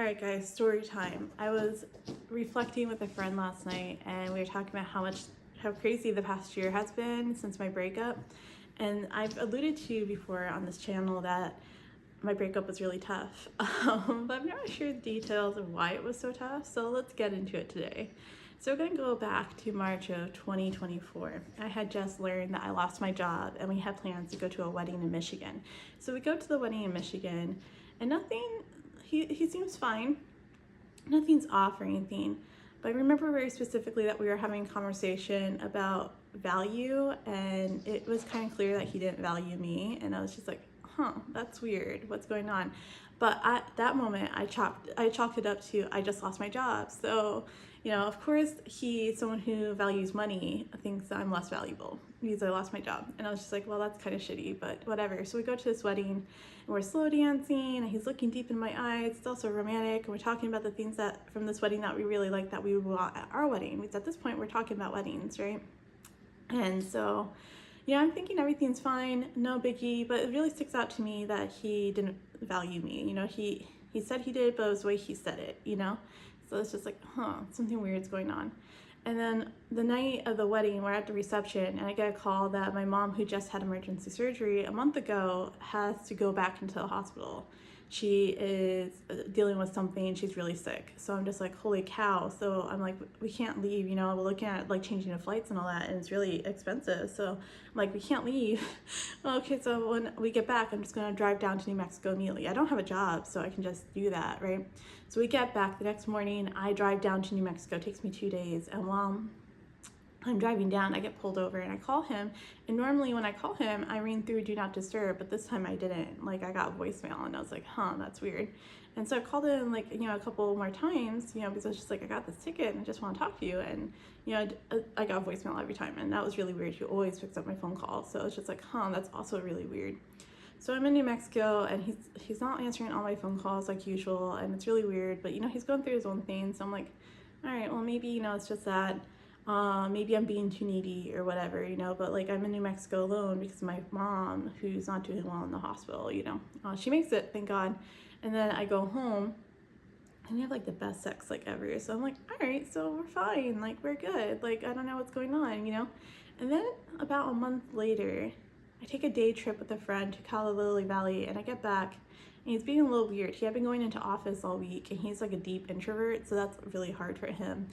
Alright guys, story time. I was reflecting with a friend last night and we were talking about how crazy the past year has been since my breakup. And I've alluded to before on this channel that my breakup was really tough. But I'm not sure the details of why it was so tough, so let's get into it today. So we're going to go back to March of 2024. I had just learned that I lost my job and we had plans to go to a wedding in Michigan. So we go to the wedding in Michigan and he seems fine. Nothing's off or anything. But I remember very specifically that we were having a conversation about value and it was kind of clear that he didn't value me. And I was just like, huh, that's weird. What's going on? But at that moment, I chalked it up to I just lost my job. So, you know, of course, someone who values money thinks that I'm less valuable because I lost my job. And I was just like, well, that's kind of shitty, but whatever. So we go to this wedding and we're slow dancing and he's looking deep in my eyes. It's also romantic. And we're talking about the things that from this wedding that we really like that we would want at our wedding. Because at this point, we're talking about weddings, right? And so, yeah, I'm thinking everything's fine, no biggie, but it really sticks out to me that he didn't value me. You know, he said he did, but it was the way he said it, you know? So it's just like, huh, something weird's going on. And then the night of the wedding, we're at the reception and I get a call that my mom, who just had emergency surgery a month ago, has to go back into the hospital. She is dealing with something, she's really sick. So I'm just like, holy cow. So I'm like, we can't leave, you know, we're looking at like changing the flights and all that, and it's really expensive. So I'm like, we can't leave. Okay, so when we get back, I'm just gonna drive down to New Mexico immediately. I don't have a job, so I can just do that, right? So we get back the next morning, I drive down to New Mexico, it takes me 2 days. And while I'm driving down, I get pulled over and I call him. And normally when I call him, I ring through Do Not Disturb, but this time I didn't. Like, I got voicemail and I was like, huh, that's weird. And so I called him like, you know, a couple more times, you know, because I was just like, I got this ticket and I just want to talk to you. And, you know, I got voicemail every time. And that was really weird. He always picks up my phone call. So it's just like, huh, that's also really weird. So I'm in New Mexico and he's not answering all my phone calls like usual. And it's really weird, but you know, he's going through his own thing. So I'm like, all right, well, maybe, you know, it's just that. Maybe I'm being too needy or whatever, you know, but like I'm in New Mexico alone because my mom, who's not doing well in the hospital, you know, she makes it, thank God. And then I go home and we have like the best sex like ever. So I'm like, all right, so we're fine. Like we're good. Like, I don't know what's going on, you know? And then about a month later, I take a day trip with a friend to Calla Lily Valley and I get back and he's being a little weird. He had been going into office all week and he's like a deep introvert. So that's really hard for him.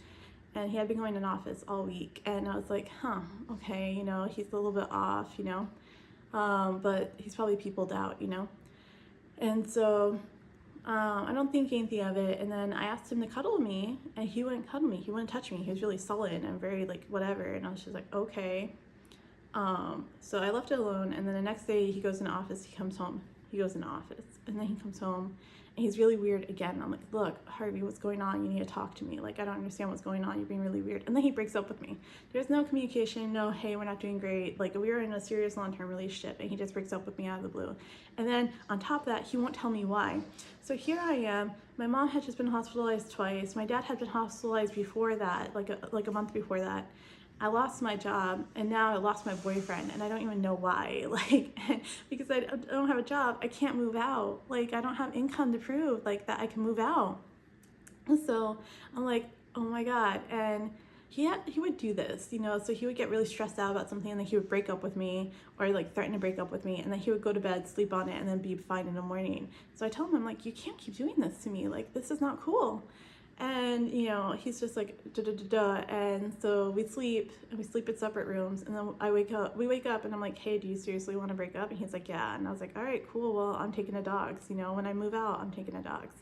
And he had been going in office all week. And I was like, huh, okay, you know, he's a little bit off, you know, but he's probably peopled out, you know. And so I don't think anything of it. And then I asked him to cuddle me and he wouldn't cuddle me. He wouldn't touch me. He was really sullen and very like whatever. And I was just like, okay. So I left it alone. And then the next day he goes in the office, he comes home. He goes in the office and then he comes home and he's really weird again. I'm like, look, Harvey, what's going on? You need to talk to me. Like, I don't understand what's going on. You're being really weird. And then he breaks up with me. There's no communication, no, hey, we're not doing great. Like, we were in a serious long-term relationship and he just breaks up with me out of the blue. And then on top of that, he won't tell me why. So here I am. My mom had just been hospitalized twice. My dad had been hospitalized before that, like a month before that. I lost my job and now I lost my boyfriend and I don't even know why. Like, because I don't have a job, I can't move out. Like, I don't have income to prove like that I can move out. So I'm like, oh my God. And he would do this, you know, so he would get really stressed out about something and then he would break up with me or like threaten to break up with me. And then he would go to bed, sleep on it and then be fine in the morning. So I told him, I'm like, you can't keep doing this to me. Like, this is not cool. And, you know, he's just like, da da da da. And so we sleep in separate rooms. And then we wake up and I'm like, hey, do you seriously want to break up? And he's like, yeah. And I was like, all right, cool. Well, I'm taking the dogs, you know, when I move out, I'm taking the dogs.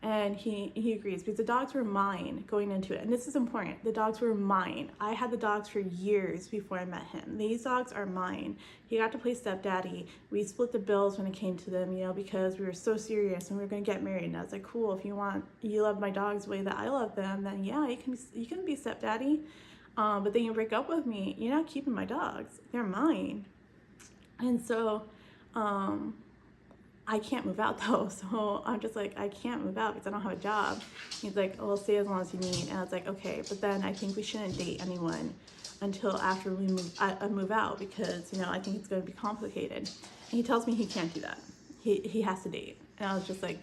And he agrees because the dogs were mine going into it. And this is important. The dogs were mine. I had the dogs for years before I met him. These dogs are mine. He got to play stepdaddy. We split the bills when it came to them, you know, because we were so serious and we were going to get married. And I was like, cool, if you love my dogs the way that I love them, then yeah, you can be stepdaddy. But then you break up with me. You're not keeping my dogs. They're mine. And so, I can't move out though, so I'm just like, I can't move out because I don't have a job. He's like, oh, we'll stay as long as you need. And I was like, okay, but then I think we shouldn't date anyone until after we move out because, you know, I think it's going to be complicated. And he tells me he can't do that. He has to date. And I was just like,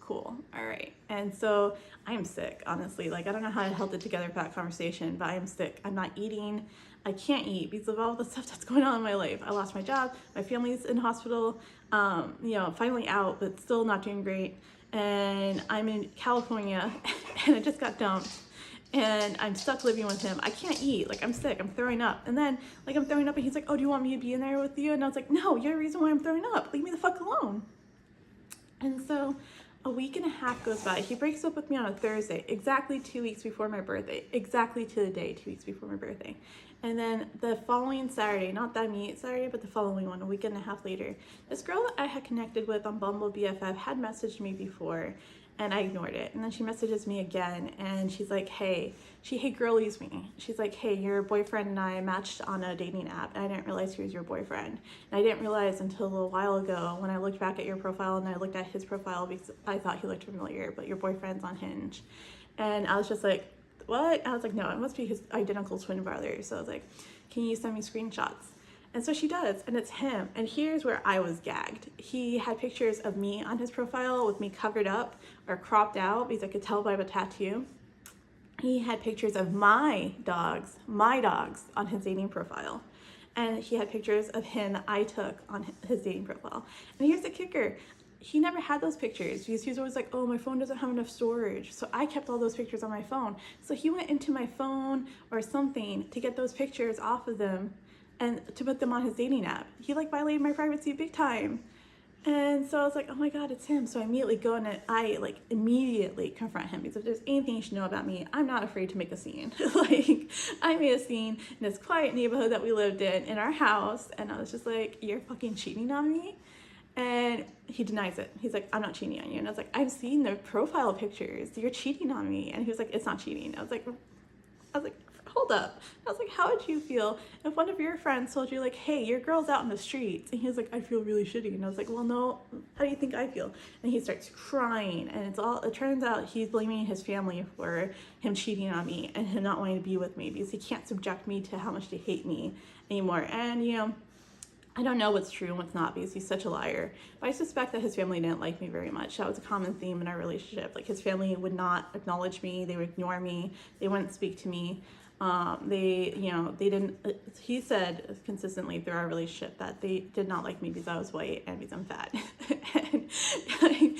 cool, all right. And so I'm sick, honestly. Like, I don't know how I held it together for that conversation, but I am sick. I'm not eating. I can't eat because of all the stuff that's going on in my life. I lost my job. My family's in hospital, finally out, but still not doing great. And I'm in California and I just got dumped. And I'm stuck living with him. I can't eat. Like, I'm sick. I'm throwing up. And then, like, I'm throwing up, and he's like, oh, do you want me to be in there with you? And I was like, no, you're the reason why I'm throwing up. Leave me the fuck alone. And so a week and a half goes by. He breaks up with me on a Thursday, exactly 2 weeks before my birthday. Exactly to the day, 2 weeks before my birthday. And then the following Saturday, not that immediate Saturday, but the following one, a week and a half later, this girl that I had connected with on Bumble BFF had messaged me before, and I ignored it. And then she messages me again, and she's like, hey, she hey girlies me. She's like, hey, your boyfriend and I matched on a dating app, and I didn't realize he was your boyfriend. And I didn't realize until a little while ago when I looked back at your profile and I looked at his profile because I thought he looked familiar, but your boyfriend's on Hinge. And I was just like, what? I was like, no, it must be his identical twin brother. So I was like, can you send me screenshots? And so she does, and it's him. And here's where I was gagged. He had pictures of me on his profile with me covered up or cropped out because I could tell by the tattoo. He had pictures of my dogs on his dating profile. And he had pictures of him that I took on his dating profile. And here's the kicker. He never had those pictures because he was always like, oh, my phone doesn't have enough storage. So I kept all those pictures on my phone. So he went into my phone or something to get those pictures off of them and to put them on his dating app. He like violated my privacy big time. And so I was like, oh my God, it's him. So I immediately go and I like immediately confront him because if there's anything you should know about me, I'm not afraid to make a scene. Like, I made a scene in this quiet neighborhood that we lived in our house. And I was just like, you're fucking cheating on me? And he denies it. He's like, I'm not cheating on you. And I was like, I've seen the profile pictures. You're cheating on me. And he was like, it's not cheating. I was like, hold up. I was like, how would you feel if one of your friends told you like, hey, your girl's out in the streets? And he was like, I feel really shitty. And I was like, well, no, how do you think I feel? And he starts crying. And it turns out he's blaming his family for him cheating on me and him not wanting to be with me because he can't subject me to how much they hate me anymore. And, I don't know what's true and what's not because he's such a liar. But I suspect that his family didn't like me very much. That was a common theme in our relationship. Like, his family would not acknowledge me. They would ignore me. They wouldn't speak to me. They didn't, he said consistently through our relationship that they did not like me because I was white and because I'm fat. And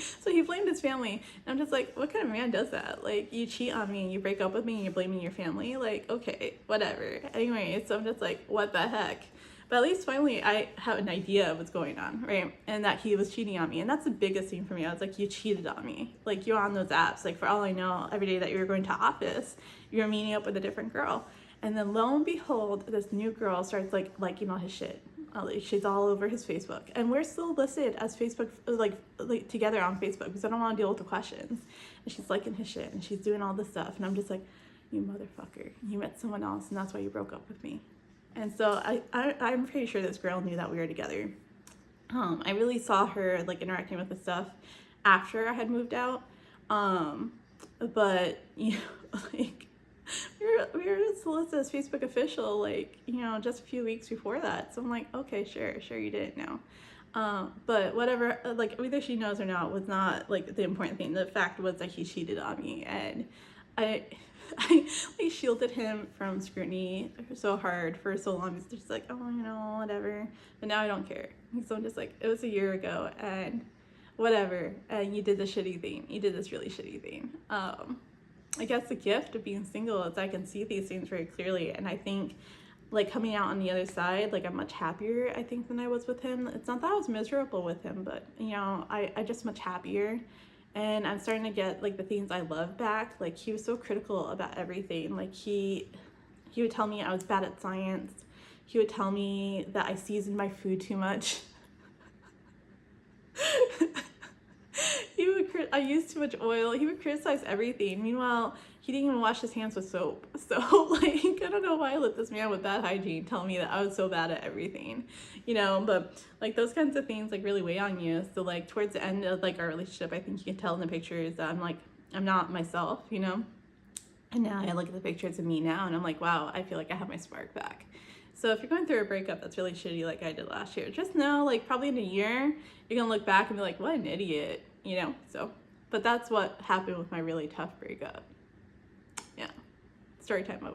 so he blamed his family. And I'm just like, what kind of man does that? Like, you cheat on me and you break up with me and you're blaming your family? Like, okay, whatever. Anyway, so I'm just like, what the heck? But at least finally I have an idea of what's going on, right? And that he was cheating on me. And that's the biggest thing for me. I was like, you cheated on me. Like, you're on those apps. Like, for all I know, every day that you were going to office, you were meeting up with a different girl. And then lo and behold, this new girl starts like liking all his shit. She's all over his Facebook. And we're still listed as Facebook, like together on Facebook because I don't want to deal with the questions. And she's liking his shit and she's doing all this stuff. And I'm just like, you motherfucker, you met someone else and that's why you broke up with me. And so I'm pretty sure this girl knew that we were together. I really saw her like interacting with the stuff after I had moved out. But like we were solicited as Facebook official, like, just a few weeks before that. So I'm like, okay, sure you didn't know. But whatever, like, whether she knows or not was not like the important thing. The fact was that he cheated on me, and I like shielded him from scrutiny so hard for so long. It's just like, oh, whatever. But now I don't care. So I'm just like, it was a year ago and whatever. And you did the shitty thing. You did this really shitty thing. I guess the gift of being single is I can see these things very clearly. And I think like coming out on the other side, like I'm much happier, I think, than I was with him. It's not that I was miserable with him, but I just much happier. And I'm starting to get like the things I love back. Like, he was so critical about everything. Like, he would tell me I was bad at science. He would tell me that I seasoned my food too much. I used too much oil. He would criticize everything. Meanwhile, he didn't even wash his hands with soap. So like, I don't know why I let this man with bad hygiene tell me that I was so bad at everything, but like those kinds of things like really weigh on you. So like towards the end of like our relationship, I think you can tell in the pictures that I'm not myself, And now I look at the pictures of me now and I'm like, wow, I feel like I have my spark back. So if you're going through a breakup that's really shitty like I did last year, just know like probably in a year, you're gonna look back and be like, what an idiot, So, But that's what happened with my really tough breakup. Yeah. Story time over.